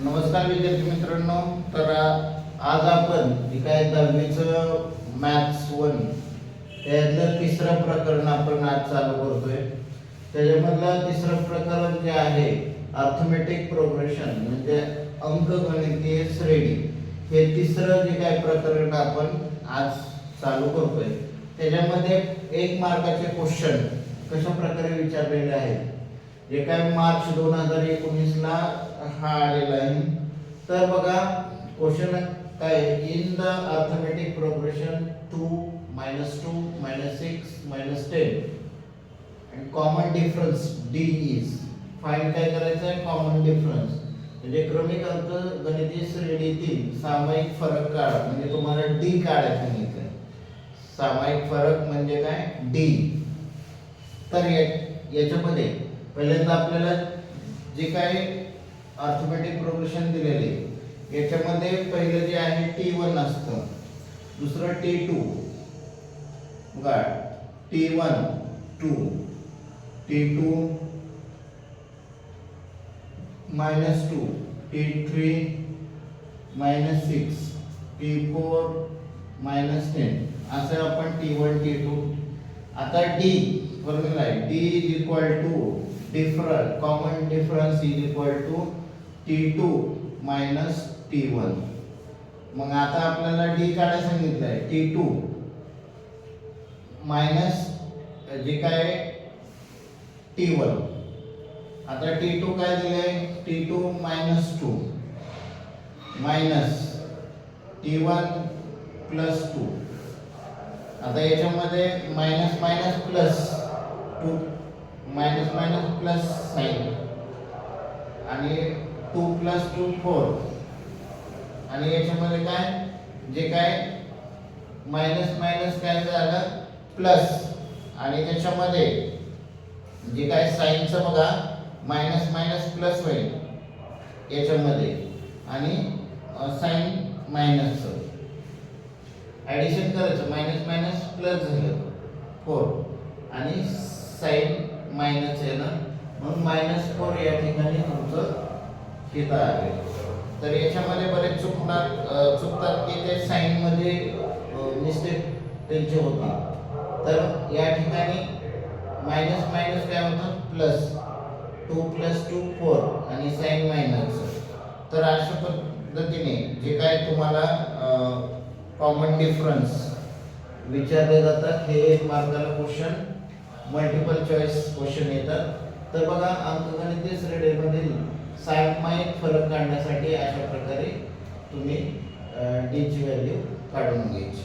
नमस्कार विद्यार्थी मित्रांनो, तर आज आपण जे काय 10वीचं मॅथ्स 1 त्यातलं तिसरं प्रकरण आपण आज चालू करतोय. त्याच्यामधलं तिसरं प्रकरण जे आहे अर्थमेटिक प्रोग्रेशन म्हणजे अंकगणितीय श्रेणी, हे तिसरं जे काय प्रकरण आपण आज चालू करतोय. त्याच्यामध्ये 1 मार्काचे क्वेश्चन कशा प्रकारे विचारलेले आहेत, जे काय मार्च 2019 ला हा आलेला आहे. तर बघा क्वेश्चन काय, in the arithmetic progression 2 -2 -6 -10 and common difference d is find काय करायचं आहे, कॉमन डिफरन्स म्हणजे क्रमिक अंकगणितीय श्रेणीतील सामायिक फरक काढा. म्हणजे तुम्हाला डी काढायचं आहे. सामायिक फरक म्हणजे काय, डी. तर याच्यामध्ये पहिल्यांदा आपल्याला जे काय अर्थमेटिक प्रोग्रेशन दिलेले, याच्यामध्ये पहिलं जे आहे T1 असतं, दुसरं T2 बघा, T1 2, T2 -2, T3 -6, T4 -10 असं आपण T1 T2. आता D फॉर्म्युला आहे, D is equal to difference, common difference is equal to T2 minus T1. मग आता आपल्याला D काढायला सांगितलं आहे, T2 मायनस जे काय T1. आता T2 काय दिलंय, T2 -2 मायनस T1 +2. आता याच्यामध्ये minus minus plus 2, minus minus plus sign, आणि 2 + 2 4. आणि याच्यामध्ये काय, जे काय मायनस मायनस काय झालं प्लस, आणि त्याच्यामध्ये जे काय साइनचं बघा मायनस मायनस प्लस होईल याच्यामध्ये, आणि साइन मायनसचं ॲडिशन करायचं, मायनस मायनस प्लस झालं 4 आणि साइन मायनस आहे ना, म्हणून -4 या ठिकाणी तुमचं तिथं आहे. तर याच्यामध्ये बरेच चुकतात की ते साइन मध्ये मिस्टेक त्यांची होती. तर या ठिकाणी मायनस मायनस काय होतं प्लस, 2 + 2 4 आणि साइन मायनस. तर अशा पद्धतीने जे काय तुम्हाला कॉमन डिफरन्स विचारले जातात, हे 1 मार्काला क्वेश्चन मल्टिपल चॉईस क्वेश्चन येतात. तर बघा अंकगणितीय श्रेणीमधील सामायिक फरक काढण्यासाठी अशा प्रकारे तुम्ही डी ची व्हॅल्यू काढून घ्यायची.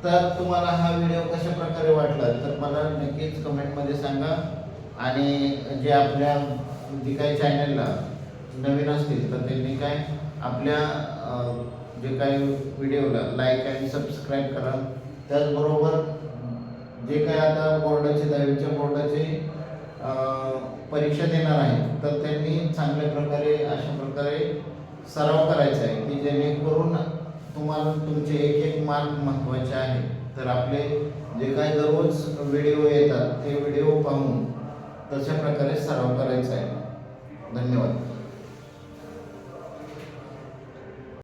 तर तुम्हाला हा व्हिडिओ कशा प्रकारे वाटला तर मला नक्कीच कमेंटमध्ये सांगा. आणि जे आपल्या जे काही चॅनलला नवीन असतील तर त्यांनी काय आपल्या जे काही व्हिडिओला लाईक आणि सबस्क्राईब करा. त्याचबरोबर जे काय आता बोर्डाचे 10वीच्या बोर्डाचे परीक्षा देणार आहेत तर त्यांनी चांगल्या प्रकारे अशा प्रकारे सराव करायचा आहे की जेणेकरून तुम्हाला तुमचे एक मार्क महत्त्वाचे आहे. तर आपले जे काय दररोज व्हिडिओ येतात ते व्हिडिओ पाहून तशा प्रकारे सराव करायचा आहे. धन्यवाद.